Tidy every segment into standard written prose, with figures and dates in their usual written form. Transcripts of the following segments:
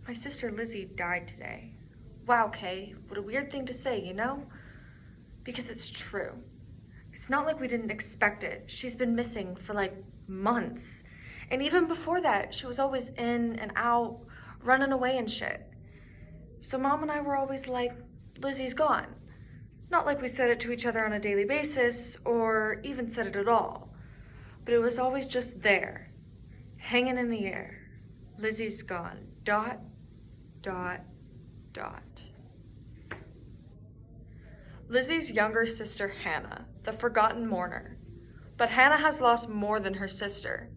My sister Lizzie died today. Wow, Kay, what a weird thing to say, you know? Because it's true. It's not like we didn't expect it. She's been missing for like months. And even before that, she was always in and out, running away and shit. So Mom and I were always like, Lizzie's gone. Not like we said it to each other on a daily basis or even said it at all. But it was always just there, hanging in the air. Lizzie's gone. Dot, dot, dot. Lizzie's younger sister, Hannah, the forgotten mourner. But Hannah has lost more than her sister.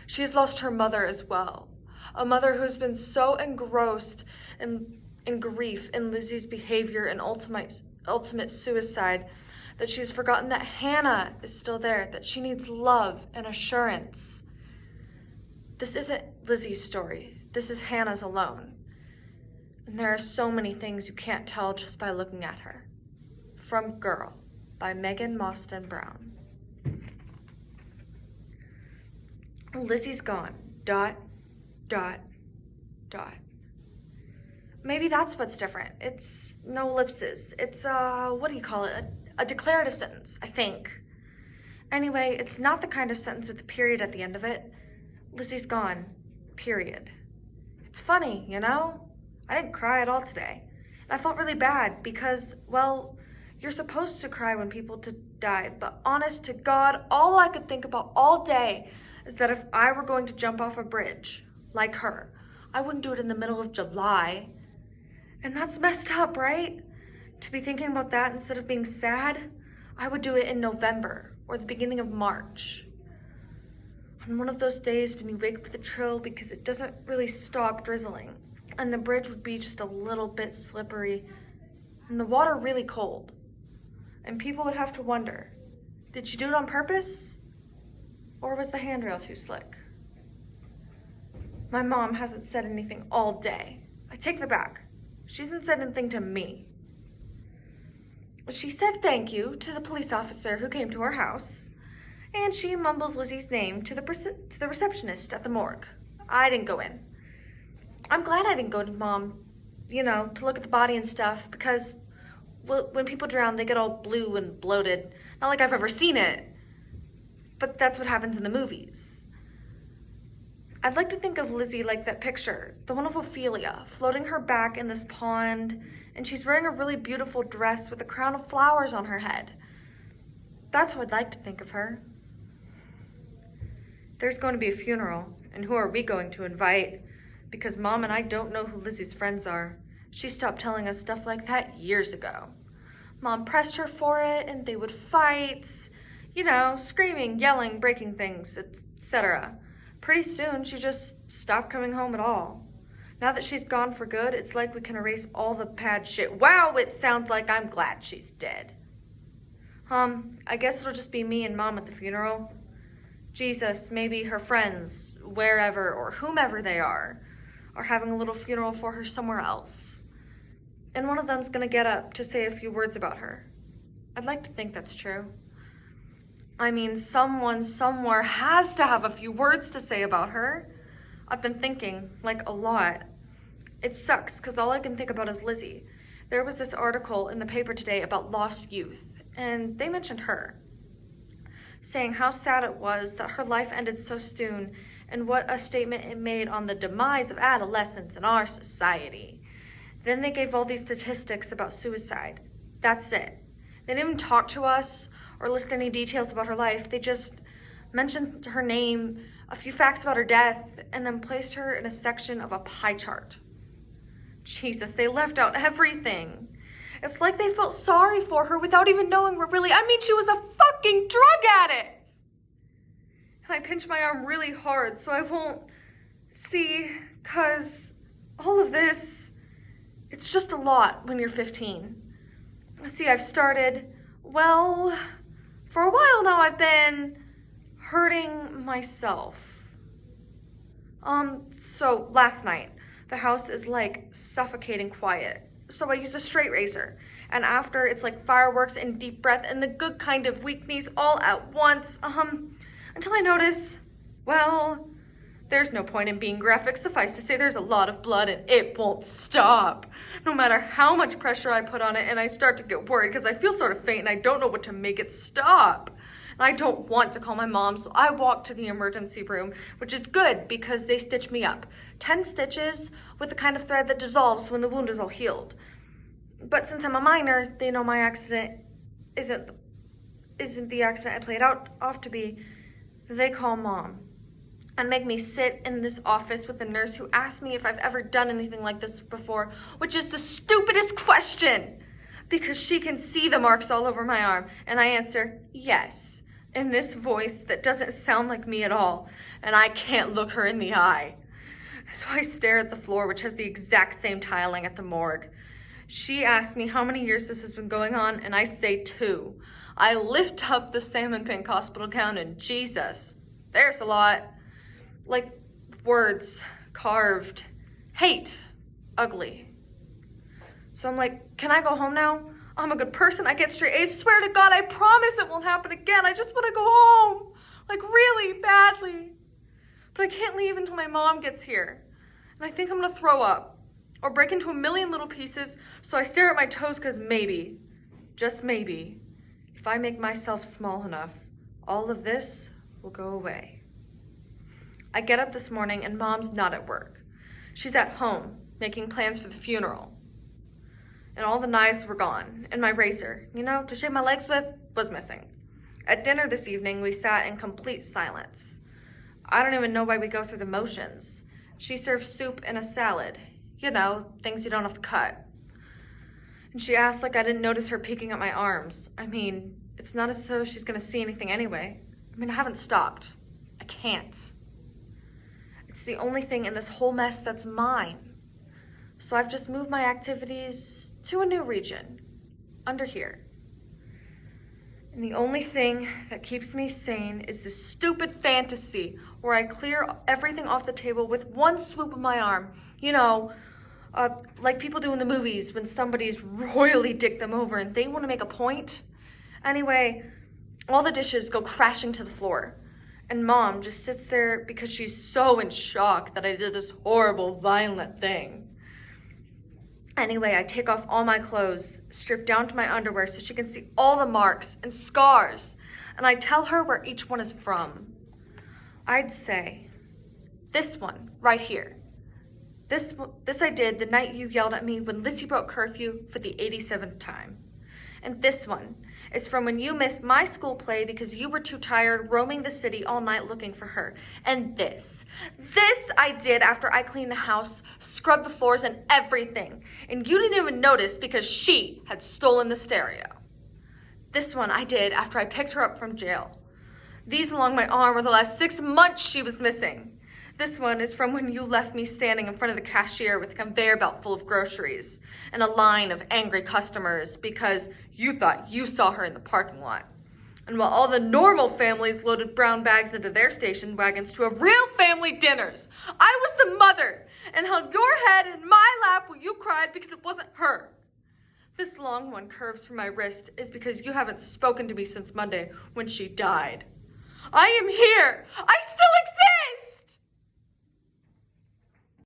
She has lost her mother as well. A mother who's been so engrossed in grief in Lizzie's behavior and ultimate suicide that she's forgotten that Hannah is still there, that she needs love and assurance. This isn't Lizzie's story. This is Hannah's alone. And there are so many things you can't tell just by looking at her. From Girl by Megan Mostyn Brown. Lizzie's gone. Dot, dot, dot. Maybe that's what's different. It's no ellipses. It's what do you call it? A declarative sentence, I think. Anyway, it's not the kind of sentence with a period at the end of it. Lizzie's gone. Period. It's funny, you know? I didn't cry at all today. And I felt really bad because, well, you're supposed to cry when people die, but honest to God, all I could think about all day is that if I were going to jump off a bridge, like her, I wouldn't do it in the middle of July. And that's messed up, right? To be thinking about that instead of being sad, I would do it in November or the beginning of March. On one of those days when you wake up with a chill because it doesn't really stop drizzling, and the bridge would be just a little bit slippery, and the water really cold. And people would have to wonder, did she do it on purpose? Or was the handrail too slick? My mom hasn't said anything all day. I take that back. She hasn't said anything to me. She said thank you to the police officer who came to our house, and she mumbles Lizzie's name to the receptionist at the morgue. I didn't go in. I'm glad I didn't go to Mom, to look at the body and stuff, because when people drown, they get all blue and bloated. Not like I've ever seen it, but that's what happens in the movies. I'd like to think of Lizzie like that picture, the one of Ophelia, floating her back in this pond, and she's wearing a really beautiful dress with a crown of flowers on her head. That's how I'd like to think of her. There's going to be a funeral, and who are we going to invite? Because Mom and I don't know who Lizzie's friends are. She stopped telling us stuff like that years ago. Mom pressed her for it, and they would fight, screaming, yelling, breaking things, etc. Pretty soon, she just stopped coming home at all. Now that she's gone for good, it's like we can erase all the bad shit. Wow, it sounds like I'm glad she's dead. I guess it'll just be me and Mom at the funeral. Jesus, maybe her friends, wherever or whomever they are having a little funeral for her somewhere else. And one of them's gonna get up to say a few words about her. I'd like to think that's true. I mean, someone somewhere has to have a few words to say about her. I've been thinking, a lot. It sucks, because all I can think about is Lizzie. There was this article in the paper today about lost youth, and they mentioned her, saying how sad it was that her life ended so soon, and what a statement it made on the demise of adolescence in our society. Then they gave all these statistics about suicide. That's it. They didn't even talk to us or list any details about her life. They just mentioned her name, a few facts about her death, and then placed her in a section of a pie chart. Jesus, they left out everything. It's like they felt sorry for her without even knowing she was a fucking drug addict. And I pinched my arm really hard so I won't see, 'cause all of this, it's just a lot when you're 15. See, I've started, for a while now I've been hurting myself. So last night, the house is suffocating quiet. So I use a straight razor. And after, it's like fireworks and deep breath and the good kind of weak knees all at once. Until I notice, There's no point in being graphic. Suffice to say, there's a lot of blood and it won't stop. No matter how much pressure I put on it, and I start to get worried because I feel sort of faint and I don't know what to make it stop. And I don't want to call my mom, so I walk to the emergency room, which is good because they stitch me up. 10 stitches with the kind of thread that dissolves when the wound is all healed. But since I'm a minor, they know my accident isn't the accident I played out off to be. They call Mom and make me sit in this office with a nurse who asks me if I've ever done anything like this before, which is the stupidest question, because she can see the marks all over my arm. And I answer, yes, in this voice that doesn't sound like me at all, and I can't look her in the eye. So I stare at the floor, which has the exact same tiling at the morgue. She asks me how many years this has been going on, and I say 2. I lift up the salmon pink hospital gown, and Jesus, there's a lot. Like words carved, hate, ugly. So I'm like, can I go home now? I'm a good person, I get straight A's, swear to God, I promise it won't happen again. I just want to go home, like really badly. But I can't leave until my mom gets here. And I think I'm gonna throw up or break into a million little pieces, so I stare at my toes because maybe, just maybe, if I make myself small enough, all of this will go away. I get up this morning and Mom's not at work. She's at home, making plans for the funeral. And all the knives were gone, and my razor, to shave my legs with, was missing. At dinner this evening, we sat in complete silence. I don't even know why we go through the motions. She served soup and a salad, things you don't have to cut. And she asked like I didn't notice her peeking at my arms. I mean, it's not as though she's gonna see anything anyway. I haven't stopped. I can't. It's the only thing in this whole mess that's mine. So I've just moved my activities to a new region, under here. And the only thing that keeps me sane is this stupid fantasy where I clear everything off the table with one swoop of my arm. Like people do in the movies when somebody's royally dicked them over and they want to make a point. Anyway, all the dishes go crashing to the floor. And Mom just sits there because she's so in shock that I did this horrible, violent thing. Anyway, I take off all my clothes, strip down to my underwear so she can see all the marks and scars. And I tell her where each one is from. I'd say, this one, right here. This I did the night you yelled at me when Lizzie broke curfew for the 87th time. And this one is from when you missed my school play because you were too tired roaming the city all night looking for her. And this I did after I cleaned the house, scrubbed the floors and everything. And you didn't even notice because she had stolen the stereo. This one I did after I picked her up from jail. These along my arm were the last 6 months she was missing. This one is from when you left me standing in front of the cashier with a conveyor belt full of groceries and a line of angry customers because you thought you saw her in the parking lot. And while all the normal families loaded brown bags into their station wagons to have real family dinners, I was the mother and held your head in my lap while you cried because it wasn't her. This long one curves from my wrist is because you haven't spoken to me since Monday when she died. I am here. I still exist.